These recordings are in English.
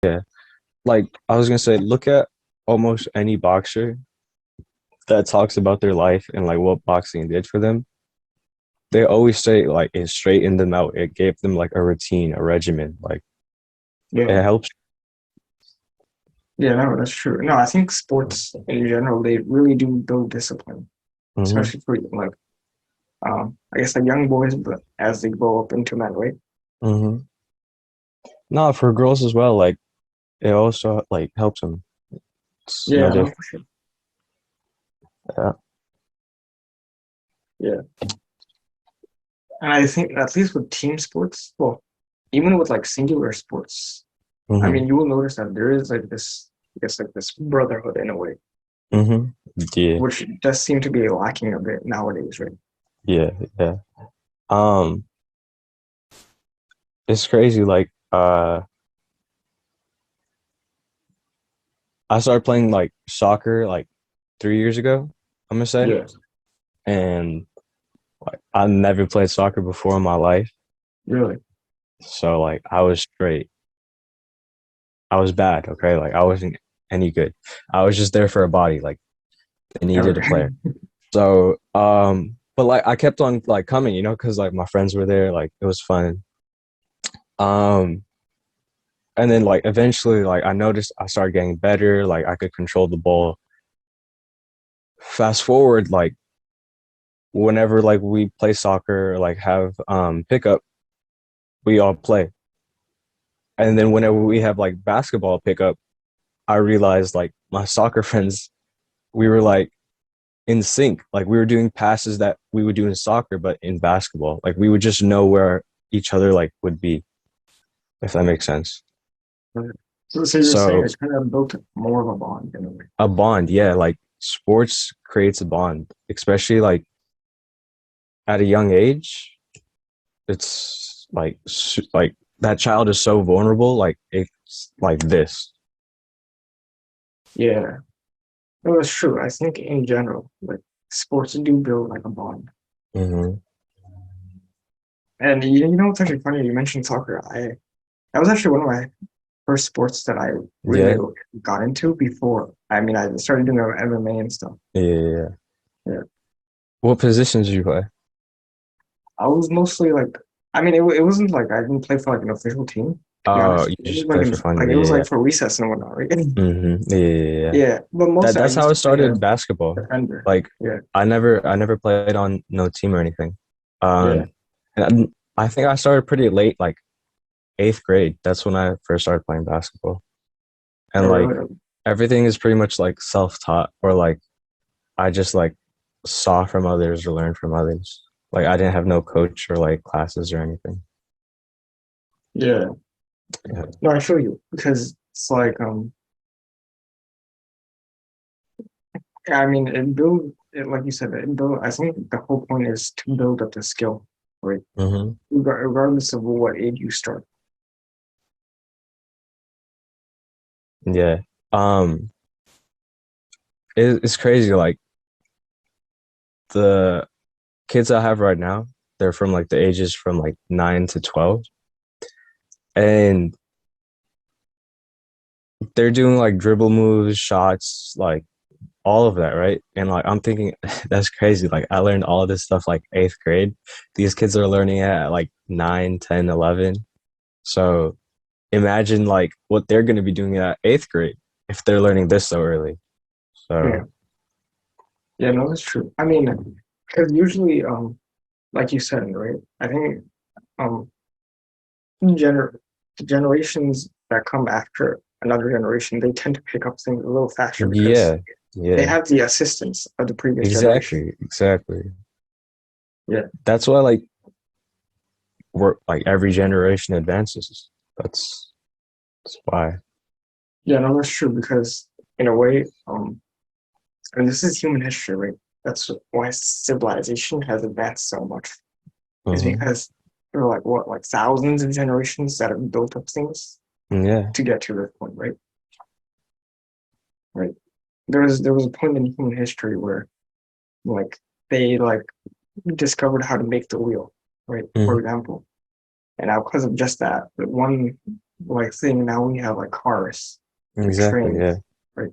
Yeah. Like I was gonna say, look at almost any boxer that talks about their life and like what boxing did for them. They always say like it straightened them out. It gave them like a routine, a regimen. Like Yeah. it helps. Yeah, no, that's true. No, I think sports in general, they really do build discipline, Hmm. especially for like I guess like young boys, but as they grow up into men, right? Hmm. No, for girls as well. Like it also like helps them. It's no Yeah, no, different. for sure. Yeah. Yeah. And I think at least with team sports, well, even with like singular sports, I Hmm. mean, you will notice that there is like this, I guess like this brotherhood in a way, Hmm. Yeah. which does seem to be lacking a bit nowadays, right? Yeah. Yeah. Um, it's crazy. Like, I started playing like soccer like 3 years ago, I'm gonna say. Yeah, And like I never played soccer before in my life. really. So like I was straight. I was bad, okay? Like I wasn't any good. I was just there for a body. Like they needed a Okay. player. So but like I kept on like coming, because like my friends were there, like it was fun. Um and then like eventually like I noticed I started getting better, like I could control the ball. Fast forward, like whenever like we play soccer or like have pickup, we all play. And then whenever we have like basketball pickup, I realized like my soccer friends, we were like in sync. Like we were doing passes that we would do in soccer, but in basketball. Like we would just know where each other like would be, if that makes sense. So you're saying So it's kind of built more of a bond in a way. a bond, yeah, like sports creates a bond, especially like at a young age. It's like like that child is so vulnerable. Like it's like this. Yeah, no, that's true. I think in general, like sports do build like a bond. Hmm. And you know what's actually funny? You mentioned soccer. I That was actually one of my first sports that I really Yeah, got into before. I mean, I started doing MMA and stuff. yeah, yeah, yeah. Yeah, What positions do you play? I was mostly like, I mean, it wasn't like I didn't play for like an official team, to be Oh, honest. you It was just like play for fun. like it was Yeah, like for recess and whatnot, right? yeah. Yeah, yeah, yeah. Yeah, but mostly I That's how used it to play started basketball. defender. Like Yeah, I never played on no team or anything. yeah. And I think I started pretty late, like eighth grade. That's when I first started playing basketball. Oh, And like really? everything is pretty much like self-taught or like I just like saw from others or learned from others. Like I didn't have no coach or like classes or anything. Yeah. Yeah. No, I feel you because it's like I mean, like you said, it build. I think the whole point is to build up the skill, right? Hmm. Regardless of what age you start. Yeah. Um, it's crazy. Like the kids I have right now, they're from like the ages from like 9 to 12. And they're doing like dribble moves, shots, like all of that, right? And like I'm thinking that's crazy. Like I learned all of this stuff like eighth grade. These kids are learning it at like 9, 10, 11. So imagine like what they're going to be doing at eighth grade if they're learning this so early. Yeah, So yeah, no, that's true. I mean, because usually, like you said, right? I think um, gener the generations that come after another generation, they tend to pick up things a little faster because yeah, they yeah, have the assistance of the previous generation. exactly, exactly. Yeah, That's why like we're like every generation advances. That's why. yeah, no, that's true because in a way, and this is human history, right? That's why civilization has advanced so much. Is Hmm. because there are like what, like thousands of generations that have built up things Yeah. to get to this point, right? Right. There was a point in human history where like they like discovered how to make the wheel, right? For Hmm. example. And now because of just that, the one like thing. Now we have like cars and Exactly. Yeah. trains, right?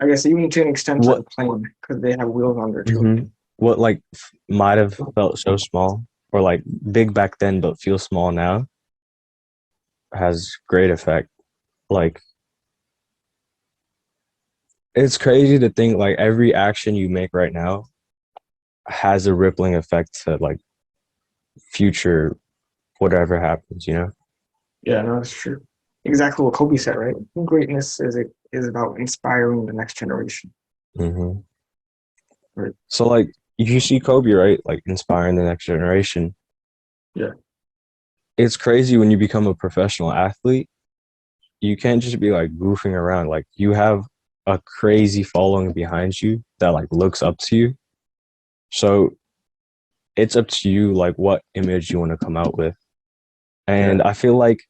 I guess even to an extent like What a plane because they have wheels on there too. hmm what like might have felt so small or like big back then but feels small now has great effect. Like it's crazy to think like every action you make right now has a rippling effect to like future whatever happens, you know? Yeah, no, that's true. Exactly what Kobe said, right? Greatness is about inspiring the next generation. hmm Right? So like you see Kobe, right? Like inspiring the next generation. Yeah, It's crazy when you become a professional athlete. You can't just be like goofing around. Like you have a crazy following behind you that like looks up to you. So it's up to you like what image you want to come out with. yeah, And I feel like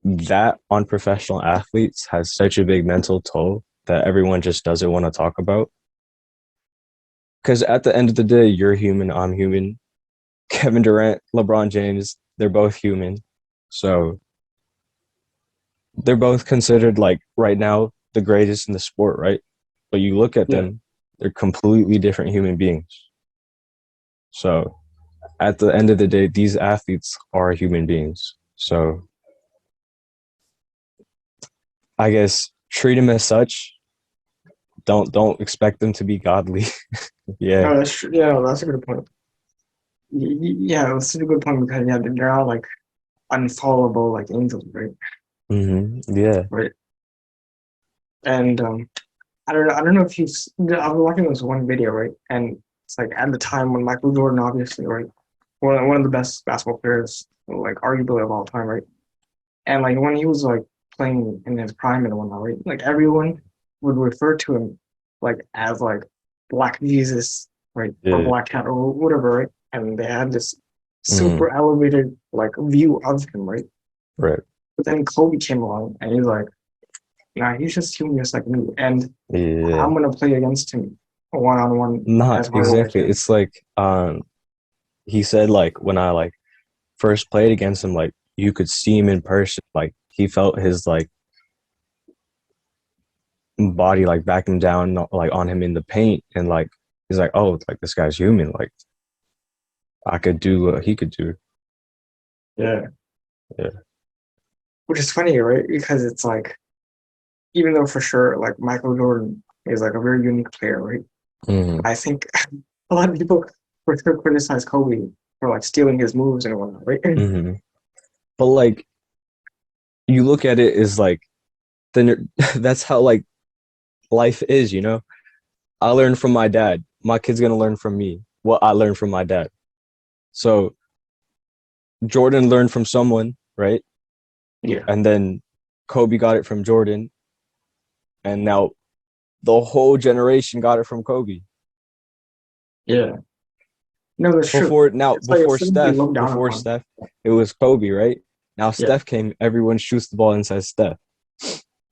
that on professional athletes has such a big mental toll that everyone just doesn't want to talk about. Because at the end of the day, you're human, I'm human. Kevin Durant, LeBron James, they're both human. So they're both considered like right now the greatest in the sport, right? But you look at yeah. them, they're completely different human beings. So at the end of the day, these athletes are human beings. So I guess treat them as such. Don't expect them to be godly. Yeah. No, that's true. Yeah, no, that's a good point. Yeah, that's a good point because yeah, they're all like unfollowable like angels, right? Yeah. Right. And I don't know if I was watching this one video, right? And it's like at the time when Michael Jordan, obviously, right, one of the best basketball players, like arguably of all time, right? And like when he was like playing in his prime and whatnot, right? Like everyone would refer to him like as like Black Jesus, right? Or Yeah. Black Cat or whatever, right? And they had this Mm, super elevated like view of him, right? right. But then Kobe came along and he's like, nah, he's just human just like me. And Yeah. I'm gonna play against him one on one Not as hard as I exactly. can. It's like he said like when I like first played against him, like you could see him in person. Like he felt his like body like backing down like on him in the paint and like he's like, oh, like this guy's human. Like I could do what he could do. Yeah. Yeah. Which is funny, right? Because it's like even though for sure like Michael Jordan is like a very unique player, right? hmm I think a lot of people were still criticize Kobe for like stealing his moves and whatnot, right? hmm But like you look at it as like then that's how like life is, you know? I learned from my dad. My kid's gonna learn from me what I learned from my dad. So Jordan learned from someone, right? Yeah, And then Kobe got it from Jordan, and now the whole generation got it from Kobe. yeah. No, that's true. Before now, It's like it shouldn't be looked down before upon. Steph, it was Kobe, right? Now Yeah, Steph came, everyone shoots the ball and says Steph.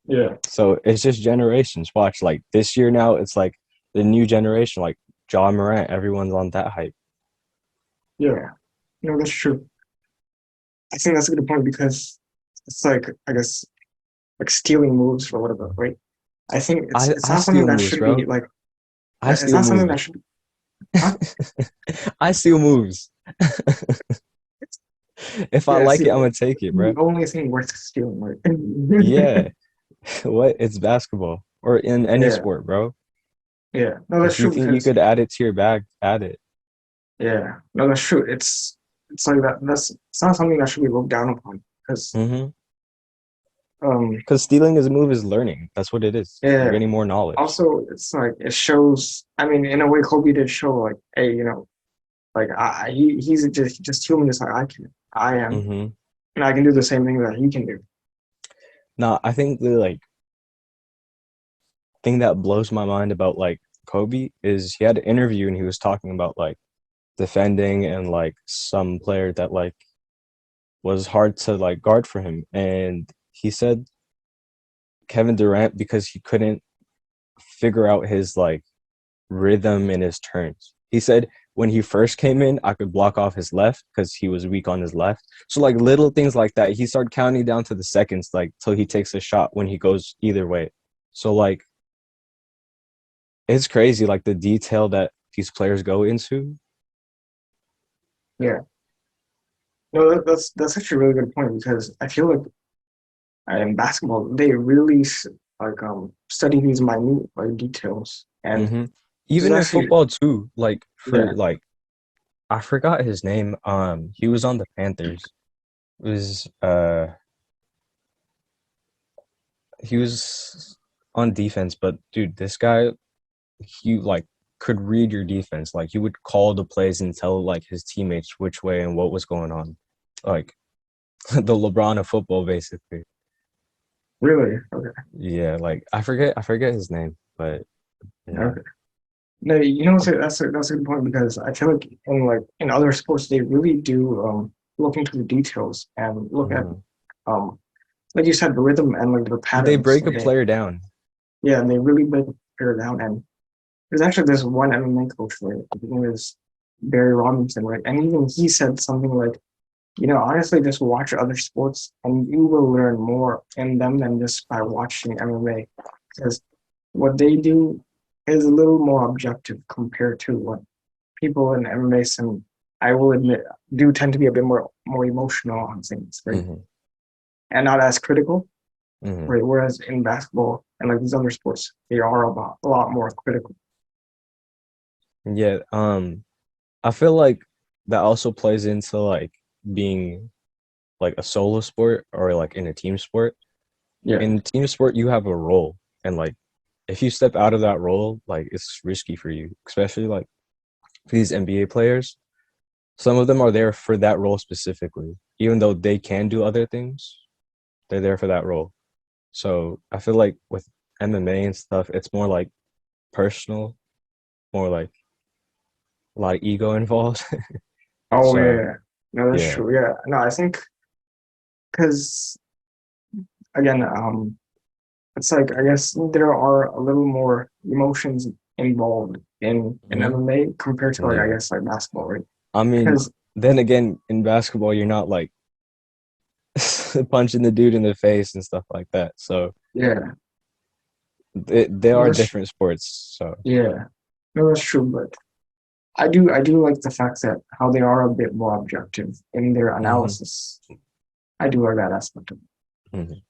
yeah, So it's just generations. Watch, like this year now, it's like the new generation, like John Morant, everyone's on that hype. yeah. No, that's true. I think that's a good point because it's like I guess like stealing moves for whatever, right? I think it's I not something steal that moves, should be bro. like I it's steal not something moves. that should huh? I steal moves. If I Yeah, like see, it, I'm gonna take it, the bro. only thing worth stealing, right? Yeah. What? It's basketball or in any Yeah, sport, bro. yeah. No, that's If you true think you because could add it to your bag, add it. yeah, no, that's true. It's like that. That's it's not something that should be looked down upon because Mm-hmm. um Because stealing as a move is learning. That's what it is. You're yeah. getting more knowledge. Also, it's like it shows. I mean, in a way, Kobe did show like, hey, like he's just human just like I am, Mm-hmm. and I can do the same thing that he can do. Now, I think the like thing that blows my mind about like Kobe is he had an interview and he was talking about like defending and like some player that like was hard to like guard for him. And he said Kevin Durant because he couldn't figure out his like rhythm and his turns. He said when he first came in, I could block off his left because he was weak on his left. So like little things like that. He started counting down to the seconds, like till he takes a shot when he goes either way. So like it's crazy, like the detail that these players go into. Yeah. No, that's actually a really good point because I feel like in basketball they really study these minute like details, and hmm this is Even in actually football too, like for yeah. like I forgot his name. He was on the Panthers. It was he was on defense, but dude, this guy he like could read your defense. Like he would call the plays and tell like his teammates which way and what was going on. Like the LeBron of football, basically. Really? Okay. Yeah, like I forget his name, but yeah. Okay. No, that's a good point because I feel like in other sports they really do look into the details and look at Mhm. um like you said the rhythm and like the They patterns break in a the game. player down. Yeah, and they really break it down. And there's actually this one MMA coach, right? I think it was Barry Robinson, right? And even he said something like, honestly, just watch other sports and you will learn more in them than just by watching MMA. Because what they do is a little more objective compared to what people in MMA, and I will admit, do tend to be a bit more emotional on things, right? hmm And not as critical, hmm right? Whereas in basketball and like these other sports, they are a lot more critical. Yeah, I feel like that also plays into like being like a solo sport or like in a team sport. Yeah. In team sport, you have a role, and like if you step out of that role, like it's risky for you, especially like for these NBA players. Some of them are there for that role specifically, even though they can do other things. They're there for that role. So I feel like with MMA and stuff, it's more like personal, more like a lot of ego involved. Oh So yeah. No, that's yeah. true. Yeah. No, I think because again, it's like I guess there are a little more emotions involved in hmm MMA compared to like I Yeah. guess like basketball, right? I mean, Because then again, in basketball, you're not like punching the dude in the face and stuff like that. So yeah, they no, are that's different sports. So yeah, no, that's true. But I do like the fact that how they are a bit more objective in their hmm analysis. I do like that aspect of it. hmm